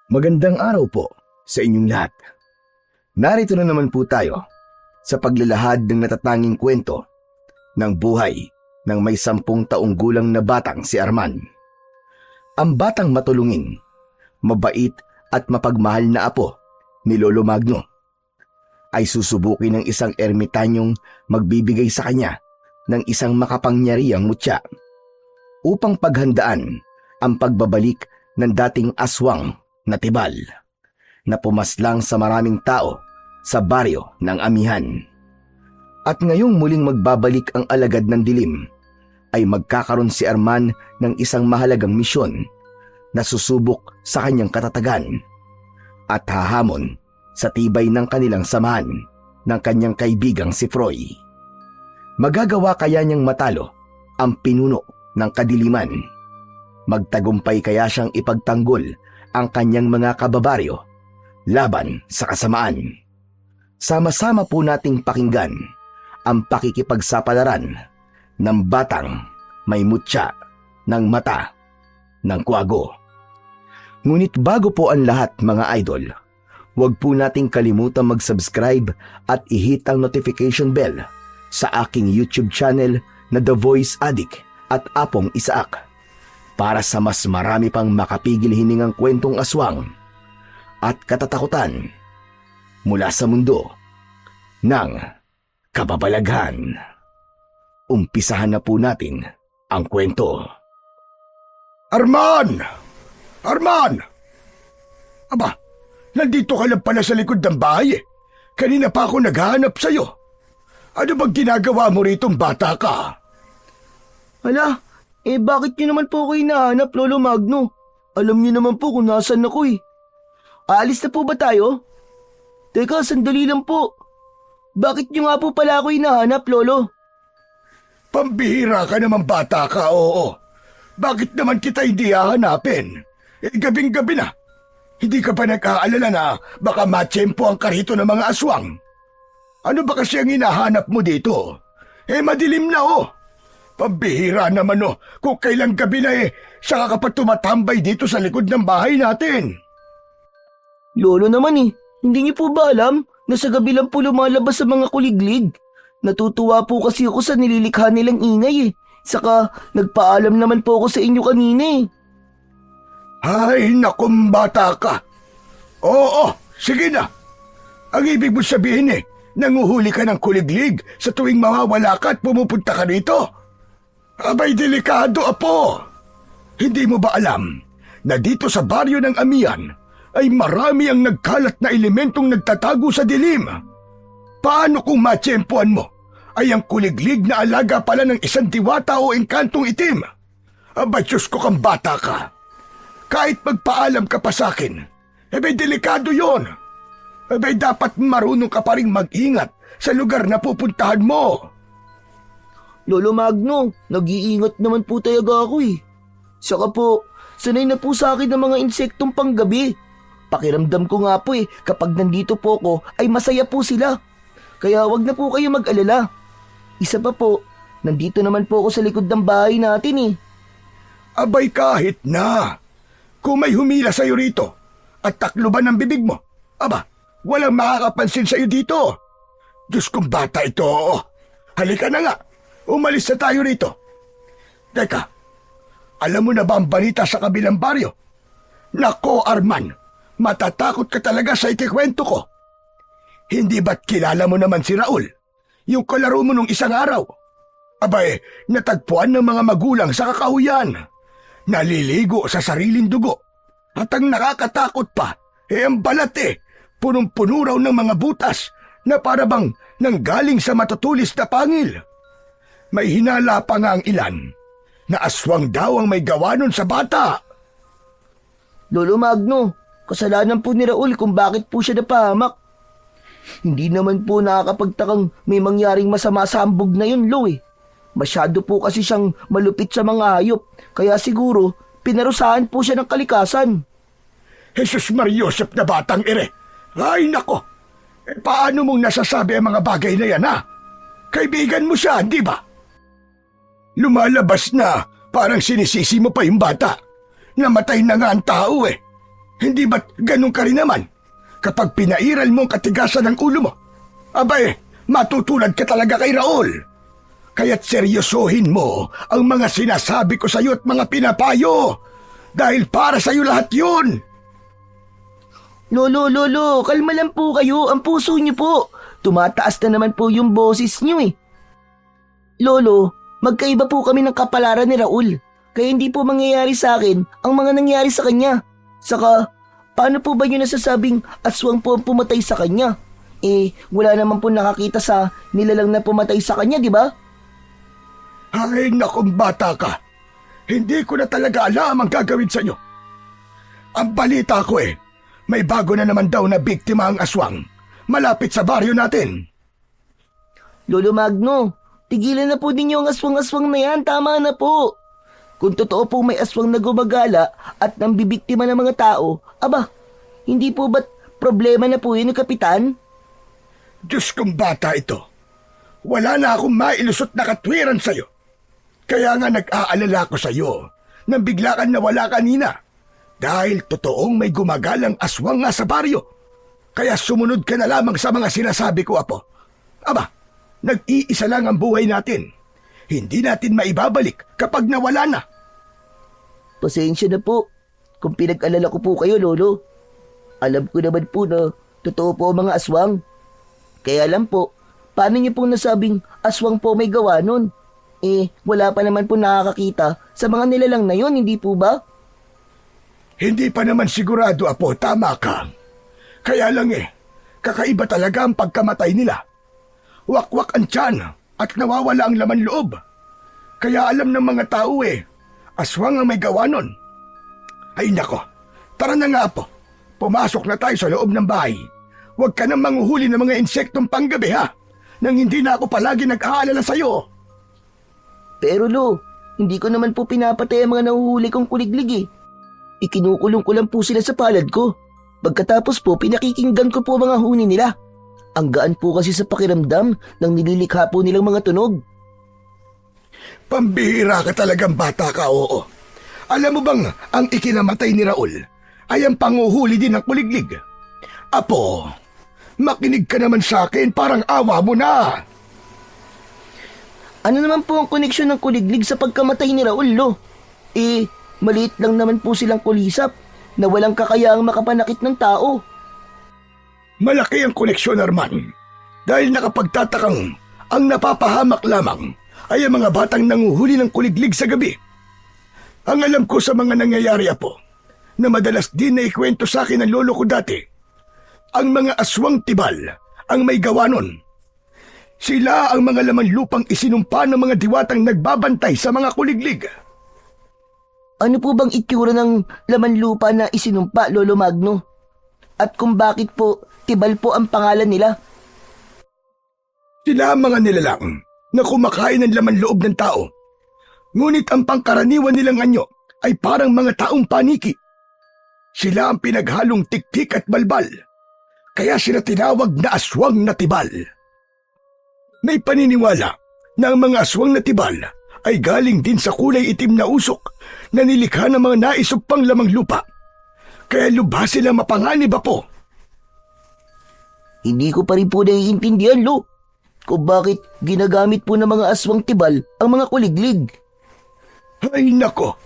Magandang araw po sa inyong lahat. Narito na naman po tayo sa paglalahad ng natatanging kwento ng buhay ng may 10 taong gulang na batang si Arman. Ang batang matulungin, mabait at mapagmahal na apo ni Lolo Magno ay susubukin ng isang ermitanyong magbibigay sa kanya ng isang makapangyarihang mutya upang paghandaan ang pagbabalik ng dating aswang na tibal na pumaslang sa maraming tao sa baryo ng Amihan. At ngayong muling magbabalik ang alagad ng dilim, ay magkakaroon si Arman ng isang mahalagang misyon na susubok sa kanyang katatagan at hahamon sa tibay ng kanilang samahan ng kanyang kaibigang si Froy. Magagawa kaya niyang matalo ang pinuno ng kadiliman? Magtagumpay kaya siyang ipagtanggol ang kanyang mga kababaryo laban sa kasamaan? Sama-sama po nating pakinggan ang pakikipagsapalaran ng batang may mutya ng mata ng kwago. Ngunit bago po ang lahat mga idol, huwag po nating kalimutan mag-subscribe at i-hit ang notification bell sa aking YouTube channel na The Voice Addict at Apong Isaak, para sa mas marami pang makapigil hiningang kwentong aswang at katatakutan mula sa mundo ng kababalaghan. Umpisahan na po natin ang kwento. Arman! Arman! Aba, nandito ka lang pala sa likod ng bahay eh. Kanina pa ako naghahanap sa'yo. Ano bang ginagawa mo ritong bata ka? Hala, bakit niyo naman po ako hinahanap, Lolo Magno? Alam niyo naman po kung nasan ako eh. Aalis na po ba tayo? Teka, sandali lang po. Bakit niyo nga po pala ako hinahanap, Lolo? Pambihira ka naman bata ka, oo. Bakit naman kita hindi hahanapin? Gabing-gabi na. Hindi ka pa nag-aalala na baka matsyempo ang karito ng mga aswang? Ano ba kasi ang hinahanap mo dito? Madilim na oh. Pambihira naman oh, kung kailang gabi na saka ka pa tumatambay dito sa likod ng bahay natin. Lolo naman hindi niyo po ba alam na sa gabi lang po lumalabas sa mga kuliglig? Natutuwa po kasi ako sa nililikha nilang ingay Saka nagpaalam naman po ako sa inyo kanina Ay, nakum bata ka. Oo, sige na. Ang ibig mo sabihin nanguhuli ka ng kuliglig sa tuwing mawawala ka at pumupunta ka rito? Abay, delikado, apo. Hindi mo ba alam na dito sa baryo ng Amihan ay marami ang nagkalat na elementong nagtatago sa dilim? Paano kung matsyempuan mo ay ang kuliglig na alaga pala ng isang diwata o engkantong itim? Abay, Diyos ko kang bata ka. Kahit magpaalam ka pa sa akin, delikado yon. Dapat marunong ka pa rin mag-ingat sa lugar na pupuntahan mo. Lolo Magno, nag-iingat naman po talaga ako Saka po, sanay na po sa akin ng mga insektong panggabi. Pakiramdam ko nga po kapag nandito po ako ay masaya po sila. Kaya wag na po kayo mag-alala. Isa pa po, nandito naman po ako sa likod ng bahay natin Abay, kahit na. Kung may humila sa'yo rito at takloban ng bibig mo, walang makakapansin sa'yo dito. Diyos kong bata ito. Halika na nga. Umalis na tayo rito. Teka, alam mo na ba ang balita sa kabilang baryo? Nako, Arman, matatakot ka talaga sa ikikwento ko. Hindi ba't kilala mo naman si Raul, yung kalaro mo nung isang araw? Natagpuan ng mga magulang sa kakahuyan. Naliligo sa sariling dugo. At ang nakakatakot pa, ang balat punong-puno raw ng mga butas na parabang nanggaling sa matutulis na pangil. May hinala pa nga ang ilan na aswang daw ang may gawa nun sa bata. Lolo Magno, kasalanan po ni Raul kung bakit po siya napahamak. Hindi naman po nakakapagtakang may mangyaring masama sa hambog na yun, Lo Masyado po kasi siyang malupit sa mga hayop, kaya siguro pinarusahan po siya ng kalikasan. Jesus Mariosep na batang ire! Ay nako! Paano mong nasasabi ang mga bagay na yan Kaibigan mo siya, di ba? Lumalabas na parang sinisisi mo pa yung bata. Namatay na nga ang tao Hindi ba't ganun ka rin naman? Kapag pinairal mo ang katigasan ng ulo mo, abay, matutulad ka talaga kay Raul. Kaya't seryosohin mo ang mga sinasabi ko sa iyo at mga pinapayo. Dahil para sa iyo lahat yun. Lolo, kalma lang po kayo. Ang puso niyo po. Tumataas na naman po yung boses niyo eh. Lolo, magkaiba po kami ng kapalaran ni Raul. Kaya hindi po mangyayari sa akin ang mga nangyari sa kanya. Saka, paano po ba niyo nasasabing aswang po ang pumatay sa kanya? Wala naman po nakakita sa nilalang na pumatay sa kanya, di ba? Ay, nakong bata ka. Hindi ko na talaga alam ang gagawin sa iyo. Ang balita ko may bago na naman daw na biktima ang aswang. Malapit sa baryo natin. Lolo Magno, tigilan na po ninyo ang aswang-aswang na yan. Tama na po. Kung totoo po may aswang na gumagala at nambibiktima ng mga tao, aba, hindi po ba't problema na po yun, Kapitan? Diyos kong bata ito. Wala na akong mailusot na katwiran sa iyo. Kaya nga nag-aalala ko sa iyo nang bigla kang nawala kanina dahil totoong may gumagalang aswang nga sa baryo. Kaya sumunod ka na lamang sa mga sinasabi ko, Apo. Aba, nag-iisa lang ang buhay natin. Hindi natin maibabalik kapag nawala na. Pasensya na po kung pinag-alala ko po kayo, Lolo. Alam ko naman po na totoo po ang mga aswang. Kaya lang po, paano niyo pong nasabing aswang po may gawa nun? Wala pa naman po nakakakita sa mga nilalang na yon, hindi po ba? Hindi pa naman sigurado, Apo. Tama ka. Kaya lang kakaiba talaga ang pagkamatay nila. Wakwak ang tiyan at nawawala ang laman loob. Kaya alam ng mga tao aswang ang may gawa nun. Ay nako, tara na nga, Apo. Pumasok na tayo sa loob ng bahay. Huwag ka nang manghuhuli ng mga insektong panggabi, ha? Nang hindi na ako palagi nag-aalala sa'yo. Pero Lo, hindi ko naman po pinapatay ang mga nahuhuli kong kuliglig. Ikinukulong ko lang po sila sa palad ko. Pagkatapos po, pinakikinggan ko po mga huni nila. Ang gaan po kasi sa pakiramdam ng nililikha po nilang mga tunog. Pambihira ka talagang bata ka, oo. Alam mo bang ang ikinamatay ni Raul ay ang panguhuli din ng kuliglig? Apo, makinig ka naman sa akin, parang awa mo na. Ano naman po ang koneksyon ng kuliglig sa pagkamatay ni Raul, Lo? Maliit lang naman po silang kulisap na walang kakayaang makapanakit ng tao. Malaki ang koneksyon, Arman. Dahil nakapagtatakang ang napapahamak lamang ay ang mga batang nanguhuli ng kuliglig sa gabi. Ang alam ko sa mga nangyayari, Apo, na madalas din na ikwento sa akin ng lolo ko dati, ang mga aswang tibal ang may gawa nun. Sila ang mga laman lupang isinumpa ng mga diwatang nagbabantay sa mga kuliglig. Ano po bang itsura ng laman lupa na isinumpa, Lolo Magno? At kung bakit po tibal po ang pangalan nila? Sila ang mga nilalang na kumakain ng laman loob ng tao. Ngunit ang pangkaraniwan nilang anyo ay parang mga taong paniki. Sila ang pinaghalong tiktik at balbal. Kaya sila tinawag na aswang na tibal. May paniniwala na ang mga aswang na tibal ay galing din sa kulay itim na usok na nilikha ng mga naisupang lamang lupa. Kaya lubha sila mapanganib, Apo. Hindi ko pa rin po naiintindihan, Lo, kung bakit ginagamit po ng mga aswang tibal ang mga kuliglig. Ay nako,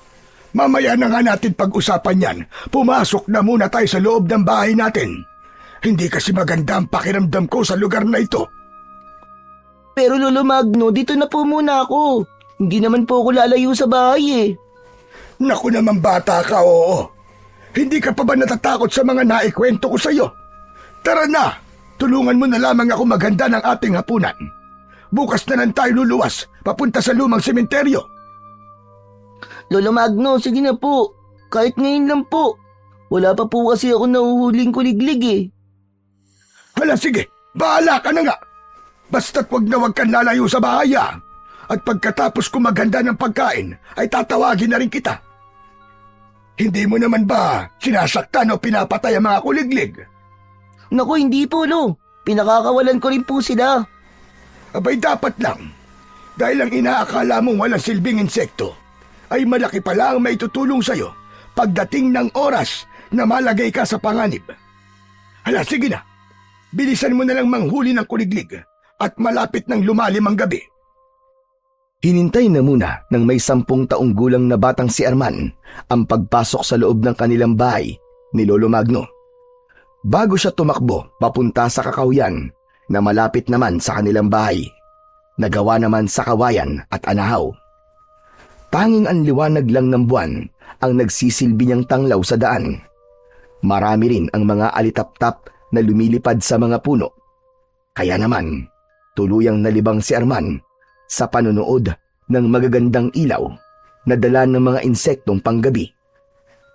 mamaya na nga natin pag-usapan yan. Pumasok na muna tayo sa loob ng bahay natin. Hindi kasi maganda ang pakiramdam ko sa lugar na ito. Pero Lolo Magno, dito na po muna ako. Hindi naman po ako lalayo sa bahay Naku naman bata ka, oo. Hindi ka pa ba natatakot sa mga naikwento ko sa iyo? Tara na, tulungan mo na lamang ako maghanda ng ating hapunan. Bukas na lang tayo luluwas, papunta sa lumang sementeryo. Lolo Magno, sige na po. Kahit ngayon lang po. Wala pa po kasi ako nahuhuling kuliglig Hala sige, bahala ka na nga. Basta't wag na wag kang lalayo sa bahay. At pagkatapos ko maghanda ng pagkain, ay tatawagin na rin kita. Hindi mo naman ba sinasaktan o pinapatay ang mga kuliglig? Naku, hindi po, Lo. Pinakakawalan ko rin po sila. Abay dapat lang. Dahil ang inaakala mong walang silbing insekto, ay malaki pala ang maitutulong sa'yo pagdating ng oras na malagay ka sa panganib. Hala, sige na. Bilisan mo na lang manghuli ng kuliglig at malapit ng lumalim ang gabi. Hinintay na muna ng may 10 taong gulang na batang si Arman ang pagpasok sa loob ng kanilang bahay ni Lolo Magno. Bago siya tumakbo papunta sa kakahuyan na malapit naman sa kanilang bahay, nagawa naman sa kawayan at anahaw. Tanging ang liwanag lang ng buwan ang nagsisilbi niyang tanglaw sa daan. Marami rin ang mga alitap-tap na lumilipad sa mga puno. Kaya naman, tuluyang nalibang si Arman sa panonood ng magagandang ilaw na dala ng mga insektong panggabi.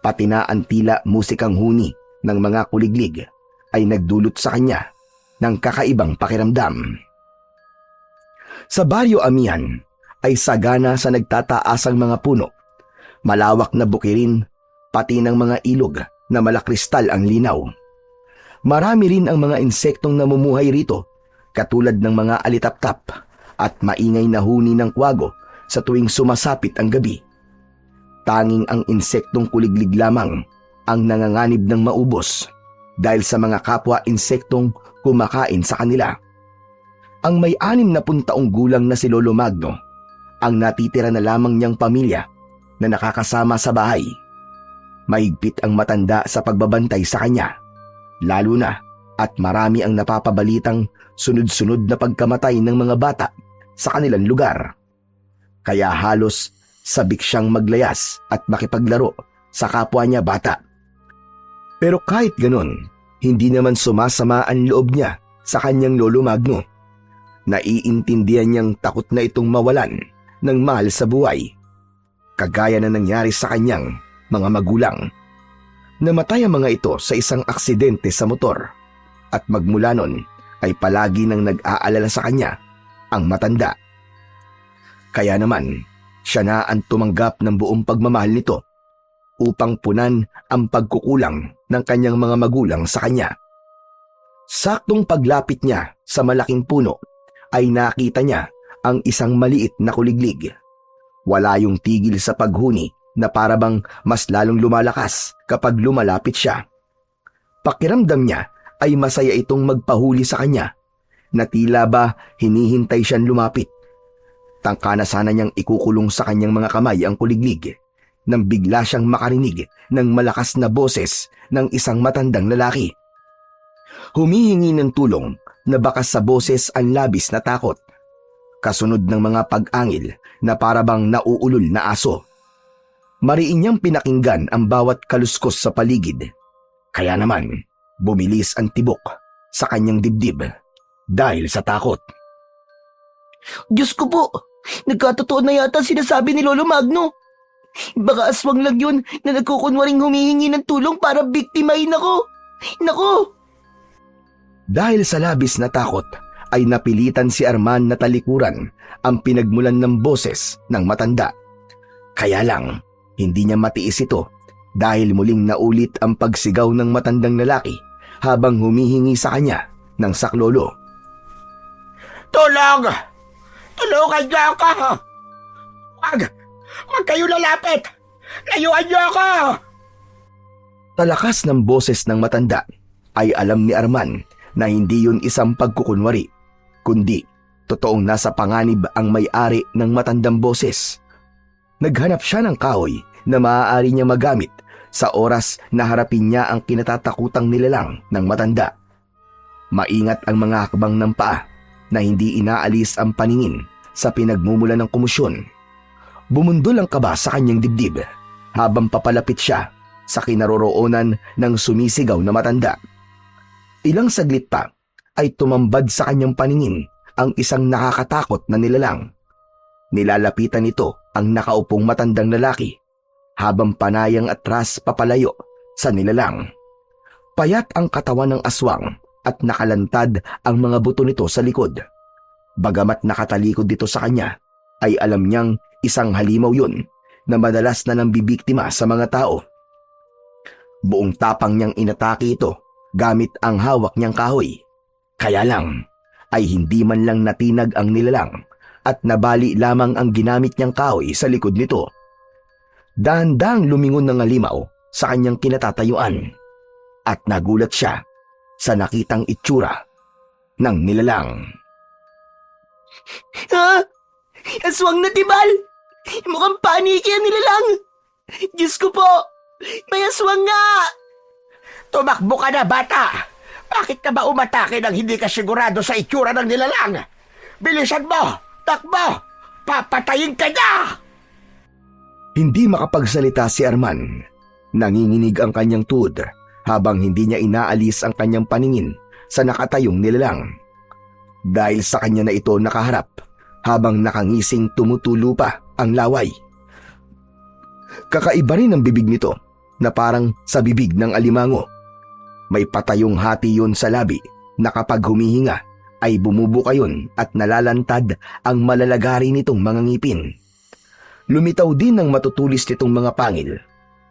Pati na ang tila musikang huni ng mga kuliglig ay nagdulot sa kanya ng kakaibang pakiramdam. Sa Baryo Amihan ay sagana sa nagtataasang mga puno, malawak na bukirin, pati ng mga ilog na malakristal ang linaw. Marami rin ang mga insektong namumuhay rito, katulad ng mga alitap-tap at maingay na huni ng kwago sa tuwing sumasapit ang gabi. Tanging ang insektong kuliglig lamang ang nanganganib ng maubos dahil sa mga kapwa insektong kumakain sa kanila. Ang may 60 taong gulang na si Lolo Magno, ang natitira na lamang niyang pamilya na nakakasama sa bahay. Mahigpit ang matanda sa pagbabantay sa kanya, lalo na at marami ang napapabalitang sunod-sunod na pagkamatay ng mga bata sa kanilang lugar. Kaya halos sabik siyang maglayas at makipaglaro sa kapwa niya bata. Pero kahit ganon, hindi naman sumasama ang loob niya sa kanyang Lolo Magno. Naiintindihan niyang takot na itong mawalan ng mahal sa buhay, kagaya na nangyari sa kanyang mga magulang. Namatay ang mga ito sa isang aksidente sa motor at magmula nun ay palagi nang nag-aalala sa kanya ang matanda. Kaya naman, siya na ang tumanggap ng buong pagmamahal nito upang punan ang pagkukulang ng kanyang mga magulang sa kanya. Saktong paglapit niya sa malaking puno ay nakita niya ang isang maliit na kuliglig. Wala yung tigil sa paghuni na parabang mas lalong lumalakas kapag lumalapit siya. Pakiramdam niya ay masaya itong magpahuli sa kanya, na tila ba hinihintay siyang lumapit. Tangka na sana niyang ikukulong sa kanyang mga kamay ang kuliglig nang bigla siyang makarinig ng malakas na boses ng isang matandang lalaki. Humihingi ng tulong na bakas sa boses ang labis na takot, kasunod ng mga pag-angil na parabang nauulol na aso. Mariin niyang pinakinggan ang bawat kaluskos sa paligid. Kaya naman, bumilis ang tibok sa kanyang dibdib dahil sa takot. Diyos ko po, nagkatotoo na yata sinasabi ni Lolo Magno. Baka aswang lang yun na nagkukunwaring humihingi ng tulong para biktimahin ako. Nako! Dahil sa labis na takot, ay napilitan si Arman na talikuran ang pinagmulan ng boses ng matanda. Kaya lang, hindi niya matiis ito dahil muling naulit ang pagsigaw ng matandang lalaki habang humihingi sa kanya ng saklolo. Tulong! Tulungan niyo ako! Huwag kayo lalapit! Layuan niyo ako! Talakas ng boses ng matanda ay alam ni Arman na hindi yun isang pagkukunwari, kundi totoong nasa panganib ang may-ari ng matandang boses. Naghanap siya ng kahoy na maaari niya magamit sa oras na harapin niya ang kinatatakutang nilalang ng matanda. Maingat ang mga hakbang ng paa na hindi inaalis ang paningin sa pinagmumula ng kumusyon. Bumundol ang kaba sa kanyang dibdib habang papalapit siya sa kinaroroonan ng sumisigaw na matanda. Ilang saglit pa ay tumambad sa kanyang paningin ang isang nakakatakot na nilalang. Nilalapitan nito ang nakaupong matandang lalaki habang panayang atras papalayo sa nilalang. Payat ang katawan ng aswang at nakalantad ang mga buto nito sa likod. Bagamat nakatalikod dito sa kanya, ay alam niyang isang halimaw yun na madalas na nambibiktima sa mga tao. Buong tapang niyang inatake ito gamit ang hawak niyang kahoy. Kaya lang ay hindi man lang natinag ang nilalang at nabali lamang ang ginamit niyang kahoy sa likod nito. Dahan-dahang lumingon ng halimaw sa kanyang kinatatayuan at nagulat siya sa nakitang itsura ng nilalang. Ha? Aswang na tibal! Mukhang paniki ang nilalang! Diyos ko po! May aswang nga! Tumakbo ka na, bata! Bakit ka ba umatake nang hindi ka sigurado sa itsura ng nilalang? Bilisan mo! Takbo! Papatayin ka niya! Hindi makapagsalita si Arman. Nanginginig ang kanyang tuhod habang hindi niya inaalis ang kanyang paningin sa nakatayong nilalang. Dahil sa kanya na ito nakaharap habang nakangising tumutulo pa ang laway. Kakaiba rin ang bibig nito na parang sa bibig ng alimango. May patayong hati yun sa labi na kapag humihinga ay bumubuka yun at nalalantad ang malalagari nitong mga ngipin. Lumitaw din ng matutulis nitong mga pangil.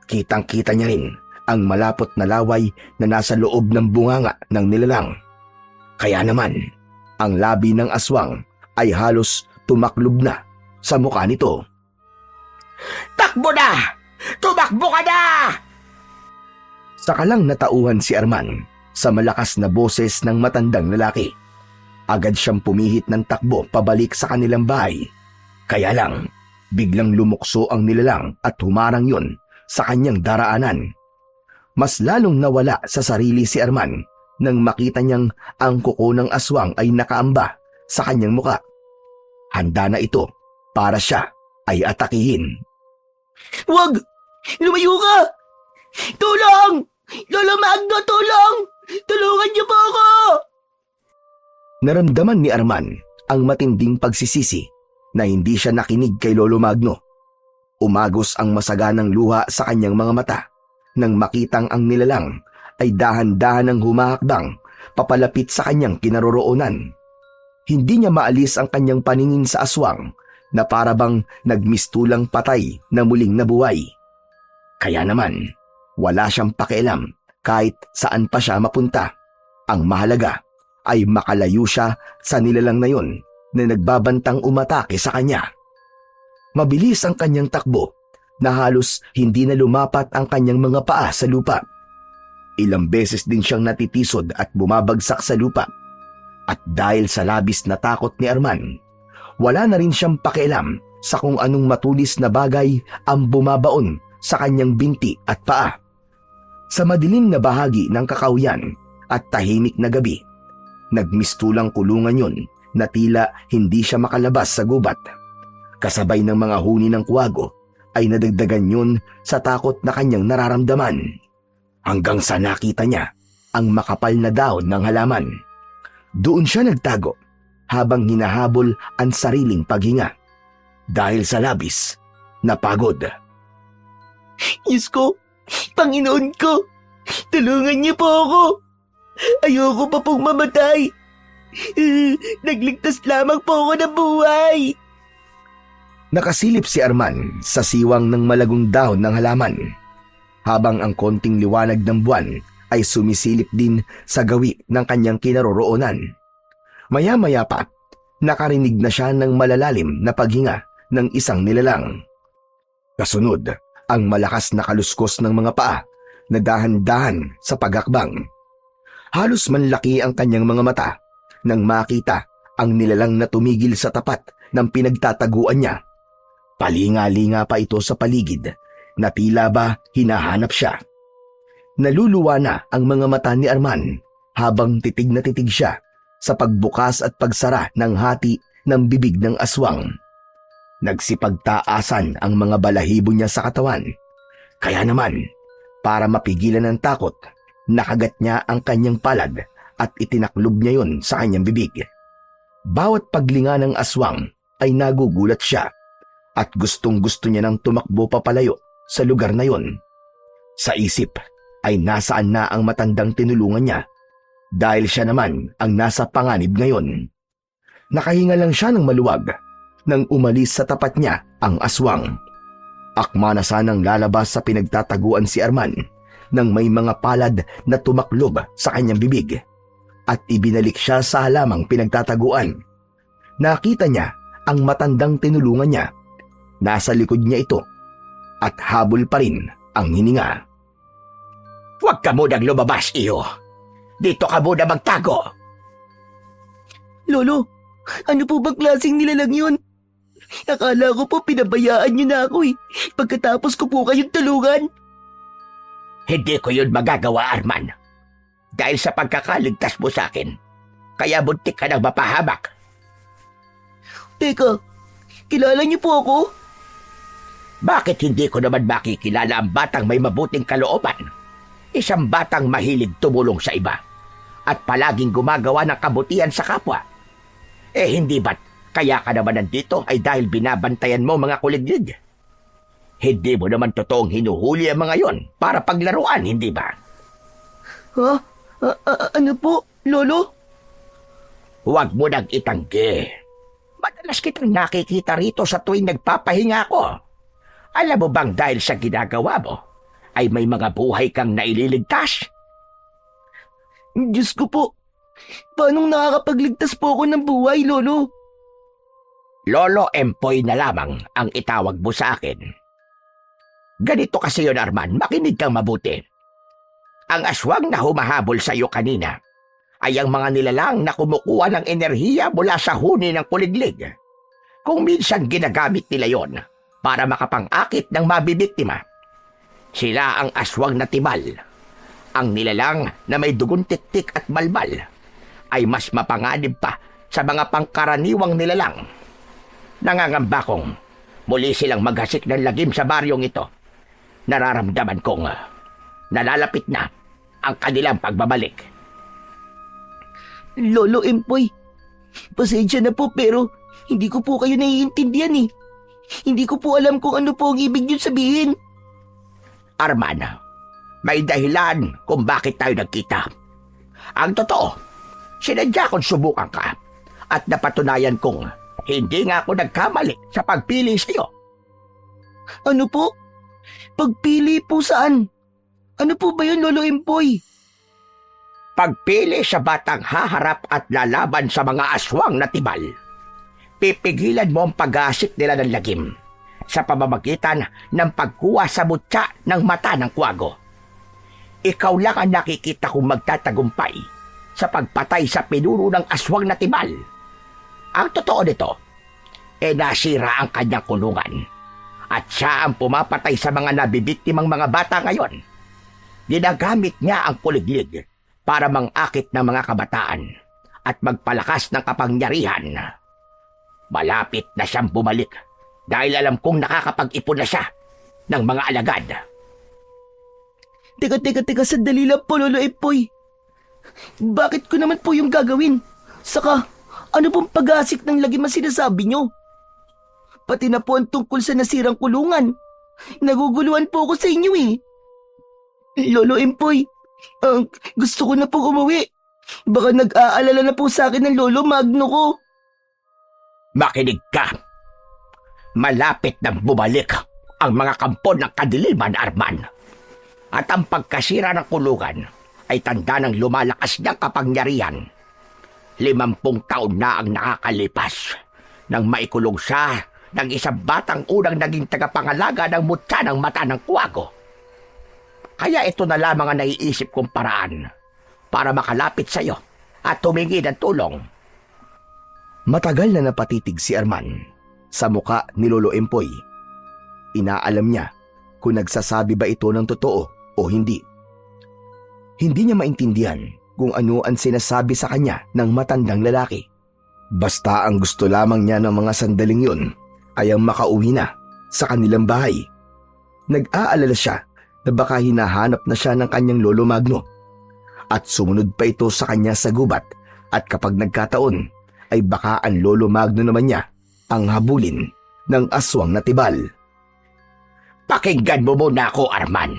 Kitang-kita niya rin ang malapot na laway na nasa loob ng bunganga ng nilalang. Kaya naman, ang labi ng aswang ay halos tumaklob na sa mukha nito. Takbo na! Tumakbo ka na! Saka lang natauhan si Arman sa malakas na boses ng matandang lalaki. Agad siyang pumihit ng takbo pabalik sa kanilang bahay. Kaya lang, biglang lumukso ang nilalang at humarang yon sa kanyang daraanan. Mas lalong nawala sa sarili si Arman nang makita niyang ang kuko ng aswang ay nakaamba sa kanyang muka. Handa na ito para siya ay atakihin. Wag! Lumayo ka! Tulong! Lolo Magno, tulong! Tulungan niyo po ako! Naramdaman ni Arman ang matinding pagsisisi na hindi siya nakinig kay Lolo Magno. Umagos ang masaganang luha sa kanyang mga mata nang makitang ang nilalang ay dahan-dahan ng humahakbang papalapit sa kanyang kinaroroonan. Hindi niya maalis ang kanyang paningin sa aswang na parabang nagmistulang patay na muling nabuhay. Kaya naman, wala siyang pakialam kahit saan pa siya mapunta. Ang mahalaga ay makalayo siya sa nilalang na yon na nagbabantang umatake sa kanya. Mabilis ang kanyang takbo na halos hindi na lumapat ang kanyang mga paa sa lupa. Ilang beses din siyang natitisod at bumabagsak sa lupa. At dahil sa labis na takot ni Arman, wala na rin siyang pakialam sa kung anong matulis na bagay ang bumabaon sa kanyang binti at paa. Sa madilim na bahagi ng kakauyan at tahimik na gabi, nagmistulang kulungan yon na tila hindi siya makalabas sa gubat. Kasabay ng mga huni ng kuwago ay nadagdagan yun sa takot na kanyang nararamdaman. Hanggang sa nakita niya ang makapal na dahon ng halaman. Doon siya nagtago habang hinahabol ang sariling paghinga dahil sa labis na pagod. Diyos ko! Panginoon ko! Tulungan niyo po ako! Ayoko pa pong mamatay! Nagligtas lamang po ako ng buhay! Nakasilip si Arman sa siwang ng malagong dahon ng halaman, habang ang konting liwanag ng buwan ay sumisilip din sa gawi ng kanyang kinaroroonan. Maya-maya pa, nakarinig na siya ng malalalim na paghinga ng isang nilalang. Kasunod, ang malakas na kaluskos ng mga paa na dahan-dahan sa pagakbang. Halos manlaki ang kanyang mga mata nang makita ang nilalang na tumigil sa tapat ng pinagtataguan niya. Palinga-linga pa ito sa paligid na tila ba hinahanap siya. Naluluwa na ang mga mata ni Arman habang titig na titig siya sa pagbukas at pagsara ng hati ng bibig ng aswang. Nagsipagtaasan ang mga balahibo niya sa katawan. Kaya naman, para mapigilan ang takot, nakagat niya ang kanyang palad at itinaklob niya yon sa kanyang bibig. Bawat paglinga ng aswang ay nagugulat siya at gustong-gusto niya nang tumakbo papalayo sa lugar na yon. Sa isip ay nasaan na ang matandang tinulungan niya dahil siya naman ang nasa panganib ngayon. Nakahinga lang siya ng maluwag nang umalis sa tapat niya ang aswang. Akma na sanang lalabas sa pinagtataguan si Arman nang may mga palad na tumaklob sa kanyang bibig at ibinalik siya sa halamang pinagtataguan. Nakita niya ang matandang tinulungan niya. Nasa likod niya ito at habol pa rin ang hininga. Huwag ka munang lumabas, iyo. Dito ka muna magtago. Lolo, ano po bang klaseng nilalang yun? Akala ko po pinabayaan niyo na ako eh. Pagkatapos ko po kayong tulungan. Hindi ko yun magagawa, Arman. Dahil sa pagkakaligtas mo sa akin, kaya buntik ka ng mapahamak. Teka, kilala niyo po ako? Bakit hindi ko naman makikilala ang batang may mabuting kalooban? Isang batang mahilig tumulong sa iba at palaging gumagawa ng kabutihan sa kapwa. Hindi ba't kaya ka naman nandito ay dahil binabantayan mo mga kuliglig? Hindi mo naman totoong hinuhuli ang mga yon para paglaruan, hindi ba? Ha? Ano po, Lolo? Huwag mo nang itanggi. Madalas kitang nakikita rito sa tuwing nagpapahinga ako. Alam mo bang dahil sa ginagawa mo, ay may mga buhay kang naililigtas? Diyos ko po, paano nakakapagligtas po ako ng buhay, Lolo? Lolo Empoy na lamang ang itawag mo sa akin. Ganito kasi yun, Arman, makinig kang mabuti. Ang aswang na humahabol sa iyo kanina ay ang mga nilalang na kumukuha ng enerhiya mula sa huni ng kuliglig. Kung minsan ginagamit nila yon para makapang-akit ng mabibiktima. Sila ang aswang na timal. Ang nilalang na may dugon tiktik at balbal ay mas mapanganib pa sa mga pangkaraniwang nilalang. Nangangamba kong muli silang maghasik ng lagim sa baryong ito. Nararamdaman kong nalalapit na ang kanilang pagbabalik. Lolo Empoy, pasensya na po pero hindi ko po kayo naiintindihan eh. Hindi ko po alam kung ano po ang ibig niyo sabihin. Arman, may dahilan kung bakit tayo nagkita. Ang totoo, sinadya kong subukan ka at napatunayan kong hindi nga ako nagkamali sa pagpili sa iyo. Ano po? Pagpili po saan? Ano po ba yun, Lolo Empoy? Pagpili sa batang haharap at lalaban sa mga aswang na tibal. Pipigilan mo ang pag-asik nila ng lagim sa pamamagitan ng pagkuha sa mutya ng mata ng kwago. Ikaw lang ang nakikita kong magtatagumpay sa pagpatay sa pinuno ng aswang na tibal. Ang totoo nito, nasira ang kanyang kulungan at siya ang pumapatay sa mga nabibiktimang mga bata ngayon. Ginagamit niya ang kuliglig para mangakit ng mga kabataan at magpalakas ng kapangyarihan. Malapit na siyang bumalik dahil alam kong nakakapag-ipon na siya ng mga alagad. Teka, sandali lang po, Lolo Empoy. Bakit ko naman po yung gagawin? Saka, ano pong pag-asik ng lagim ang sinasabi nyo? Pati na po ang tungkol sa nasirang kulungan. Naguguluhan po ako sa inyo eh. Lolo Empoy, gusto ko na pong umuwi. Baka nag-aalala na po sa akin ng Lolo Magno ko. Makinig ka. Malapit na bumalik ang mga kampo ng kadiliman, Arman. At ang pagkasira ng kulungan ay tanda ng lumalakas niyang kapangyarihan. 50 taon na ang nakakalipas nang maikulong siya ng isang batang unang naging tagapangalaga ng mutya ng mata ng kwago. Kaya ito na lamang ang naiisip kong paraan para makalapit sa iyo at humingi ng tulong. Matagal na napatitig si Arman sa muka ni Lolo Empoy. Inaalam niya kung nagsasabi ba ito ng totoo o hindi. Hindi niya maintindihan kung ano ang sinasabi sa kanya ng matandang lalaki. Basta ang gusto lamang niya ng mga sandaling yun ay ang makauwi na sa kanilang bahay. Nag-aalala siya na baka hinahanap na siya ng kanyang Lolo Magno at sumunod pa ito sa kanya sa gubat at kapag nagkataon ay baka ang Lolo Magno naman niya ang habulin ng aswang na tibal. Pakinggan mo muna ako, Arman.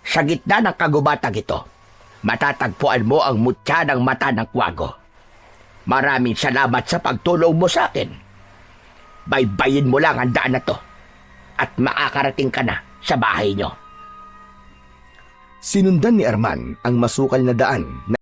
Sa gitna ng kagubatang ito, matatagpuan mo ang mutya ng mata ng kwago. Maraming salamat sa pagtulong mo sa akin. Baybayin mo lang ang daan na to at makakarating ka na sa bahay niyo. Sinundan ni Arman ang masukal na daan na